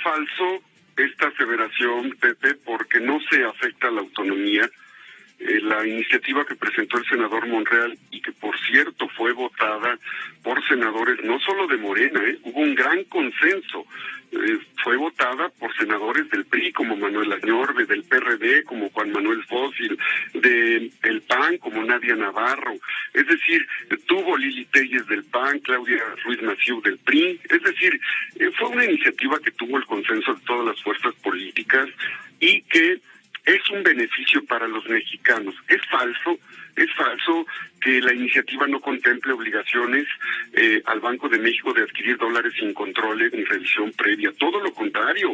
falso esta aseveración, Pepe, porque no se afecta a la autonomía. La iniciativa que presentó el senador Monreal y que por cierto fue votada por senadores no solo de Morena, hubo un gran consenso, fue votada por senadores del PRI como Manuel Añorbe, del PRD como Juan Manuel Fósil, del PAN como Nadia Navarro, es decir, tuvo Lili Telles del PAN, Claudia Ruiz Massieu del PRI, es decir, fue una iniciativa que tuvo el consenso de todas las fuerzas políticas y que es un beneficio para los mexicanos. Es falso que la iniciativa no contemple obligaciones al Banco de México de adquirir dólares sin controles ni revisión previa. Todo lo contrario,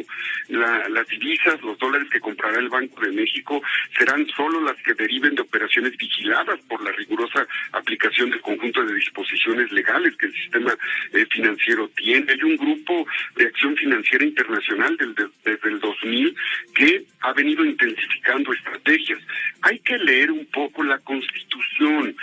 las divisas, los dólares que comprará el Banco de México serán solo las que deriven de operaciones vigiladas por la rigurosa aplicación del conjunto de disposiciones legales que el sistema financiero tiene. Hay un grupo de acción financiera internacional desde el 2000 que ha venido intensificando estrategias. Hay que leer un poco la Constitución.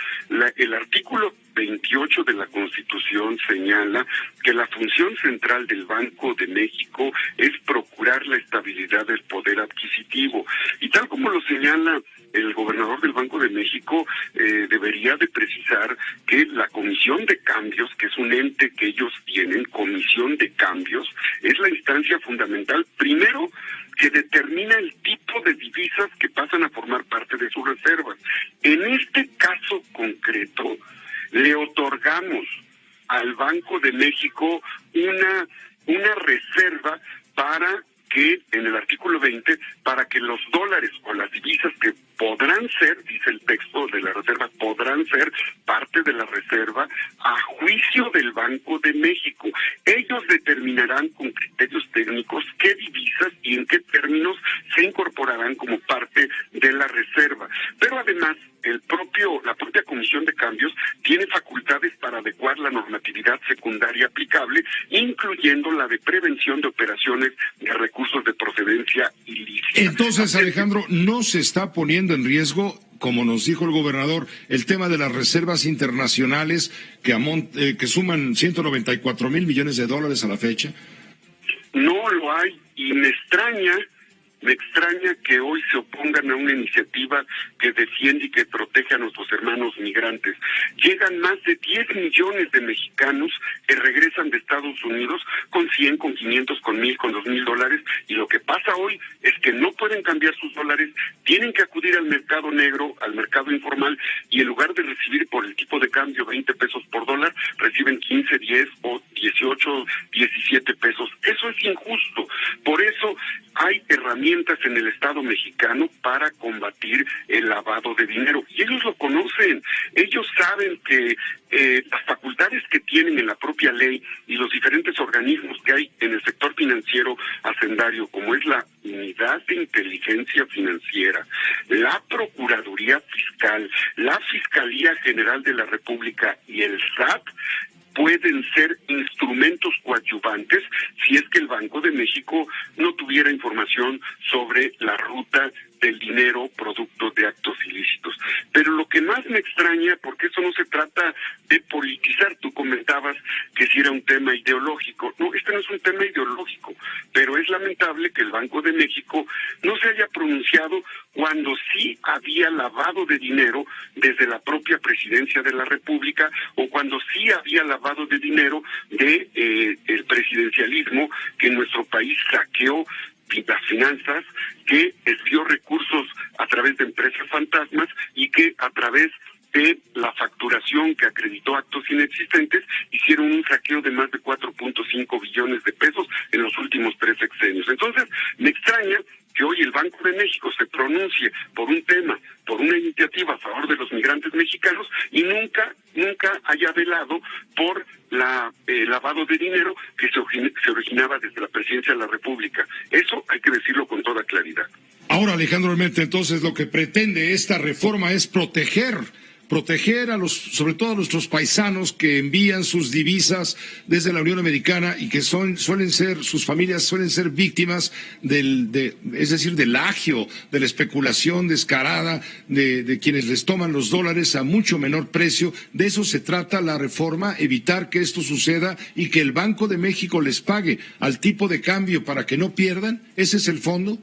El artículo 28 de la Constitución señala que la función central del Banco de México es procurar la estabilidad del poder adquisitivo. Y tal como lo señala el gobernador del Banco de México, debería de precisar que la Comisión de Cambios, que es un ente que ellos tienen, Comisión de Cambios, es la instancia fundamental, primero, que determina el tipo de divisas que pasan a formar parte de sus reservas. En este caso concreto, le otorgamos al Banco de México una reserva para que, en el artículo 20, para que los dólares o las divisas que podrán ser, dice el texto de la reserva, podrán ser parte de la reserva a juicio del Banco de México. Ellos determinarán con criterios técnicos qué divisas y en qué términos se incorporarán como parte de la reserva. Pero además, la propia Comisión de Cambios tiene facultades para adecuar la normatividad secundaria aplicable, incluyendo la de prevención de operaciones de recursos de procedencia ilícita. Entonces, Alejandro, ¿no se está poniendo en riesgo, como nos dijo el gobernador, el tema de las reservas internacionales que suman 194,000 millones de dólares a la fecha? No lo hay, y me extraña que hoy se opongan a una iniciativa que defiende y que protege a nuestros hermanos migrantes. Llegan más de 10 millones de mexicanos que regresan de Estados Unidos con 100, con 500, con 1,000, con 2,000 dólares, y lo que pasa hoy es que no pueden cambiar sus dólares, tienen que acudir al mercado negro, al mercado informal, y en lugar de recibir por el tipo de cambio 20 pesos por dólar, reciben 15, 10 o 18, 17 pesos. Eso es injusto. Por eso hay herramientas en el Estado mexicano para combatir el lavado de dinero. Y ellos lo conocen. Ellos saben que las facultades que tienen en la propia ley y los diferentes organismos que hay en el sector financiero hacendario, como es la Unidad de Inteligencia Financiera, la Procuraduría Fiscal, la Fiscalía General de la República y el SAT, pueden ser instrumentos coadyuvantes si es que el Banco de México no tuviera información sobre la ruta del dinero producto de actos ilícitos. Pero lo que más me extraña, porque eso no se trata de politizar, tú comentabas que si era un tema ideológico. No, este no es un tema ideológico, pero es lamentable que el Banco de México no se haya pronunciado cuando sí había lavado de dinero desde la propia Presidencia de la República, o cuando sí había lavado de dinero de el presidencialismo que en nuestro país saqueó las finanzas, que desvió recursos a través de empresas fantasmas y que a través de la facturación que acreditó actos inexistentes hicieron un saqueo de más de 4.5 billones de pesos en los últimos 3 sexenios. Entonces, me extraña que hoy el Banco de México se pronuncie por un tema, por una iniciativa a favor de los migrantes mexicanos, y nunca haya velado por el lavado de dinero que se originaba desde la Presidencia de la República. Eso hay que decirlo con toda claridad. Ahora, Alejandro Armenta, entonces lo que pretende esta reforma es proteger proteger sobre todo a nuestros paisanos que envían sus divisas desde la Unión Americana y que sus familias suelen ser víctimas es decir, del agio, de la especulación descarada de quienes les toman los dólares a mucho menor precio. De eso se trata la reforma, evitar que esto suceda y que el Banco de México les pague al tipo de cambio para que no pierdan. ¿Ese es el fondo?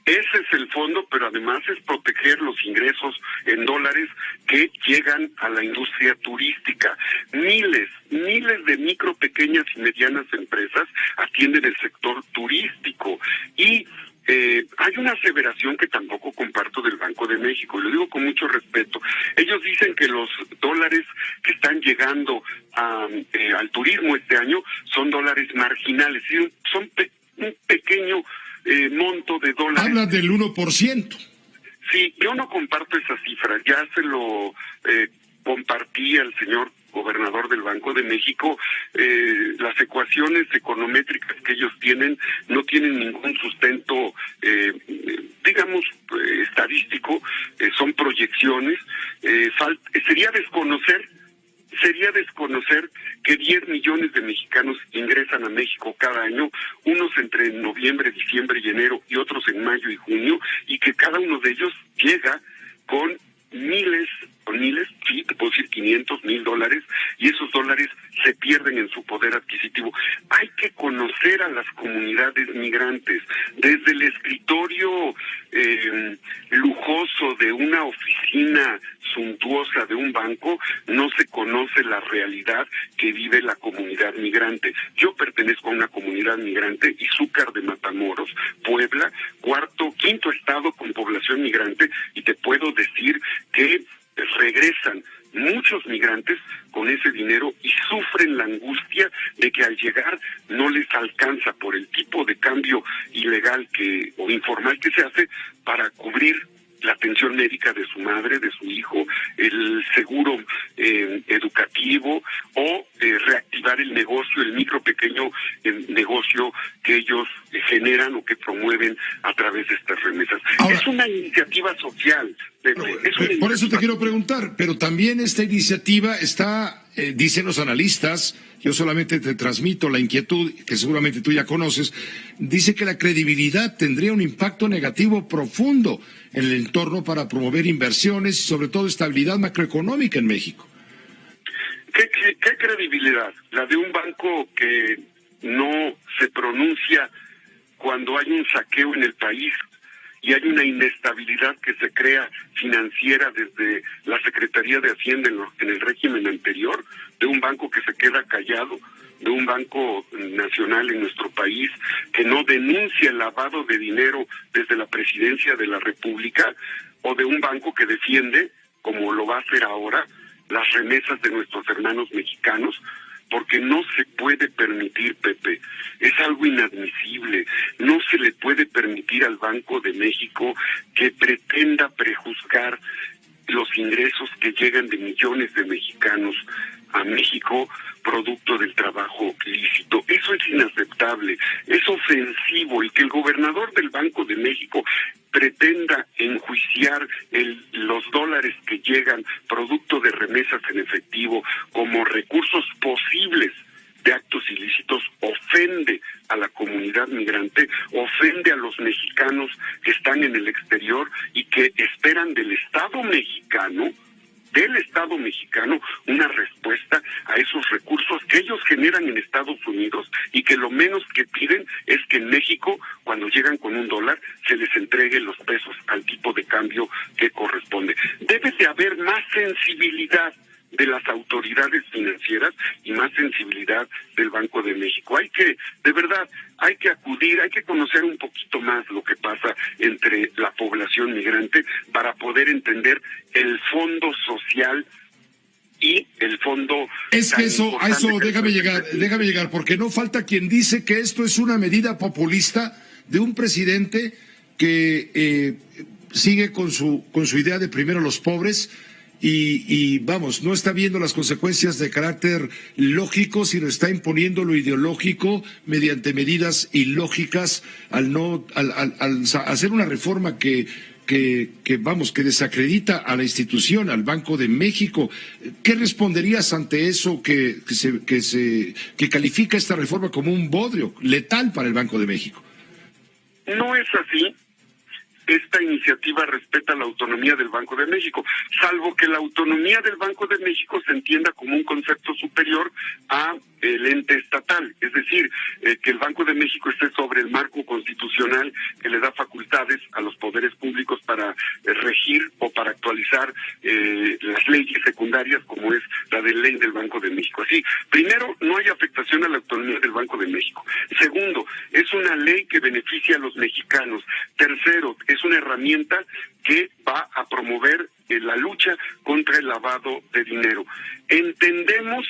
Ese es el fondo, pero además es proteger los ingresos en dólares que llegan a la industria turística. Miles de micro, pequeñas y medianas empresas atienden el sector turístico y hay una aseveración que tampoco comparto del Banco de México, y lo digo con mucho respeto. Ellos dicen que los dólares que están llegando al turismo este año son dólares marginales, son un pequeño monto de dólares. Habla del 1%. Sí, yo no comparto esa cifra, ya se lo compartí al señor gobernador del Banco de México. Las ecuaciones econométricas que ellos tienen no tienen ningún sustento, digamos, estadístico, son proyecciones. Sería desconocer que 10 millones de mexicanos ingresan a México cada año, unos entre noviembre, diciembre y enero y otros en mayo y junio, y que cada uno de ellos llega con miles, sí, te puedo decir 500, $1,000, y esos dólares se pierden en su poder adquisitivo. Hay que conocer a las comunidades migrantes. Desde el escritorio lujoso de una oficina suntuosa de un banco, no se conoce la realidad que vive la comunidad migrante. Yo pertenezco a una comunidad migrante, Izúcar de Matamoros, Puebla, quinto estado con población migrante, y te puedo decir que regresan muchos migrantes con ese dinero y sufren la angustia de que al llegar no les alcanza por el tipo de cambio ilegal o informal que se hace para cubrir la atención médica de su madre, de su hijo, el seguro educativo o reactivar el negocio, el micro pequeño negocio que ellos generan o que promueven a través de estas remesas. Ahora, es una iniciativa social. Por eso te quiero preguntar, pero también esta iniciativa está, dicen los analistas, yo solamente te transmito la inquietud que seguramente tú ya conoces, dice que la credibilidad tendría un impacto negativo profundo en el entorno para promover inversiones y sobre todo estabilidad macroeconómica en México. ¿Qué credibilidad? La de un banco que no se pronuncia cuando hay un saqueo en el país y hay una inestabilidad que se crea financiera desde la Secretaría de Hacienda en el régimen anterior, de un banco que se queda callado, de un banco nacional en nuestro país que no denuncia el lavado de dinero desde la Presidencia de la República, o de un banco que defiende, como lo va a hacer ahora, las remesas de nuestros hermanos mexicanos, porque no se puede permitir, Pepe, es algo inadmisible, no se le puede permitir al Banco de México que pretenda prejuzgar los ingresos que llegan de millones de mexicanos a México producto del trabajo lícito. Eso es inaceptable, es ofensivo, y que el gobernador del Banco de México pretenda enjuiciar los dólares que llegan producto de remesas en efectivo como recursos posibles de actos ilícitos, ofende a la comunidad migrante, ofende a los mexicanos que están en el exterior y que esperan del Estado mexicano una respuesta a esos recursos que ellos generan en Estados Unidos, y que lo menos que piden es que en México, cuando llegan con $1, se les entregue los pesos al tipo de cambio que corresponde. Debe de haber más sensibilidad de las autoridades financieras y más sensibilidad del Banco de México. De verdad, hay que acudir, hay que conocer un poquito más lo que pasa entre la población migrante para poder entender el fondo social y el fondo... Es que a eso déjame llegar, porque no falta quien dice que esto es una medida populista de un presidente que sigue con su idea de primero los pobres, y vamos, no está viendo las consecuencias de carácter lógico, sino está imponiendo lo ideológico mediante medidas ilógicas al hacer una reforma que que desacredita a la institución, al Banco de México. ¿Qué responderías ante eso que califica esta reforma como un bodrio letal para el Banco de México? No es así. Esta iniciativa respeta la autonomía del Banco de México, salvo que la autonomía del Banco de México se entienda como un concepto superior a el ente estatal, es decir, que el Banco de México esté sobre el marco constitucional que le da facultades a los poderes públicos para regir o para actualizar las leyes secundarias, como es la de ley del Banco de México. Así, primero, no hay afectación a la autonomía del Banco de México. Segundo, es una ley que beneficia a los mexicanos. Tercero, es una herramienta que va a promover la lucha contra el lavado de dinero. Entendemos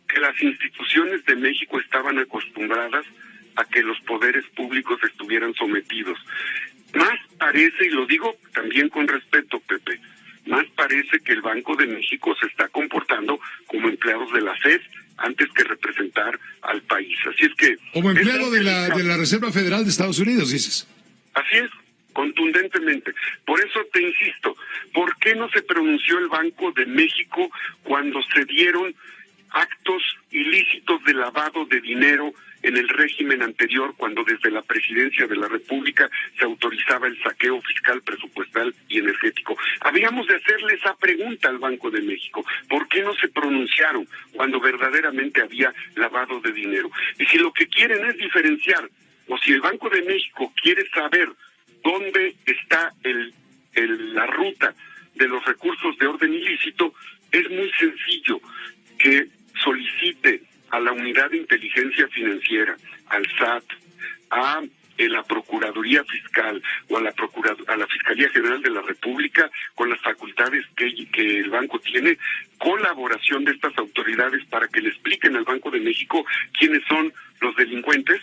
que las instituciones de México estaban acostumbradas a que los poderes públicos estuvieran sometidos. Más parece, y lo digo también con respeto, Pepe, más parece que el Banco de México se está comportando como empleados de la FED antes que representar al país. Así es que... Como empleado de la Reserva Federal de Estados Unidos, dices. Así es, contundentemente. Por eso te insisto, ¿por qué no se pronunció el Banco de México cuando se dieron actos ilícitos de lavado de dinero en el régimen anterior, cuando desde la Presidencia de la República se autorizaba el saqueo fiscal, presupuestal y energético? Habríamos de hacerle esa pregunta al Banco de México. ¿Por qué no se pronunciaron cuando verdaderamente había lavado de dinero? Y si lo que quieren es diferenciar, o si el Banco de México quiere saber dónde está la ruta de los recursos de orden ilícito, es muy sencillo: que solicite a la Unidad de Inteligencia Financiera, al SAT, a la Procuraduría Fiscal o a la Fiscalía General de la República, con las facultades que el banco tiene, colaboración de estas autoridades para que le expliquen al Banco de México quiénes son los delincuentes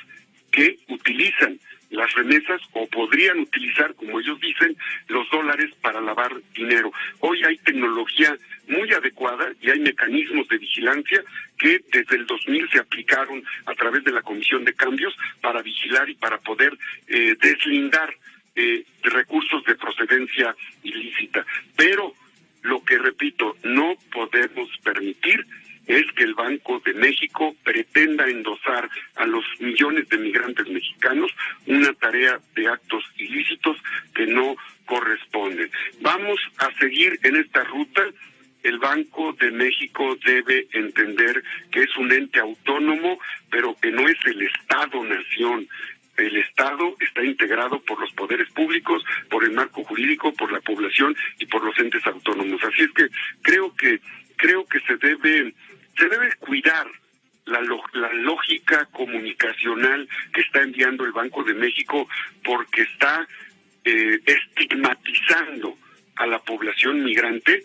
que utilizan las remesas o podrían utilizar, como ellos dicen, los dólares para lavar dinero. Hoy hay tecnología muy adecuada y hay mecanismos de vigilancia que desde el 2000 se aplicaron a través de la Comisión de Cambios para vigilar y para poder deslindar recursos de procedencia ilícita. Pero lo que, repito, no podemos permitir es que el Banco de México pretenda endosar a los millones de migrantes mexicanos una tarea de actos ilícitos que no corresponden. Vamos a seguir en esta ruta. El Banco de México debe entender que es un ente autónomo, pero que no es el Estado-nación. El Estado está integrado por los poderes públicos, por el marco jurídico, por la población y por los entes autónomos. Así es que creo que se debe cuidar la lógica comunicacional que está enviando el Banco de México, porque está estigmatizando a la población migrante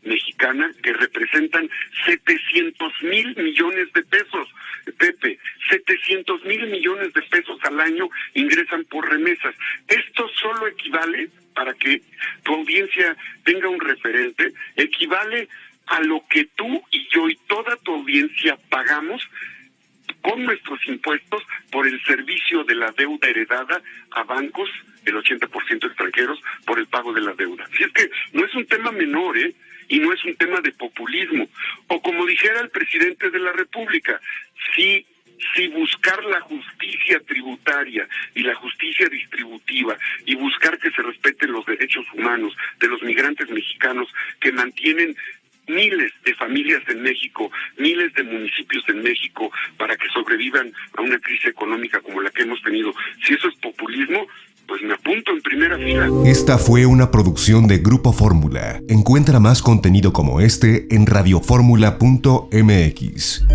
mexicana, que representan 700,000 millones de pesos. Pepe, 700,000 millones de pesos al año ingresan por remesas. Esto solo equivale, para que tu audiencia tenga un referente, equivale a lo que tú y yo y toda tu audiencia pagamos con nuestros impuestos por el servicio de la deuda heredada a bancos, el 80% extranjeros, por el pago de la deuda. Así es que no es un tema menor, y no es un tema de populismo. O como dijera el presidente de la República, si buscar la justicia tributaria y la justicia distributiva y buscar que se respeten los derechos humanos de los migrantes mexicanos que mantienen miles de familias en México, miles de municipios en México para que sobrevivan a una crisis económica como la que hemos tenido, si eso es populismo, pues me apunto en primera fila. Esta fue una producción de Grupo Fórmula. Encuentra más contenido como este en radioformula.mx.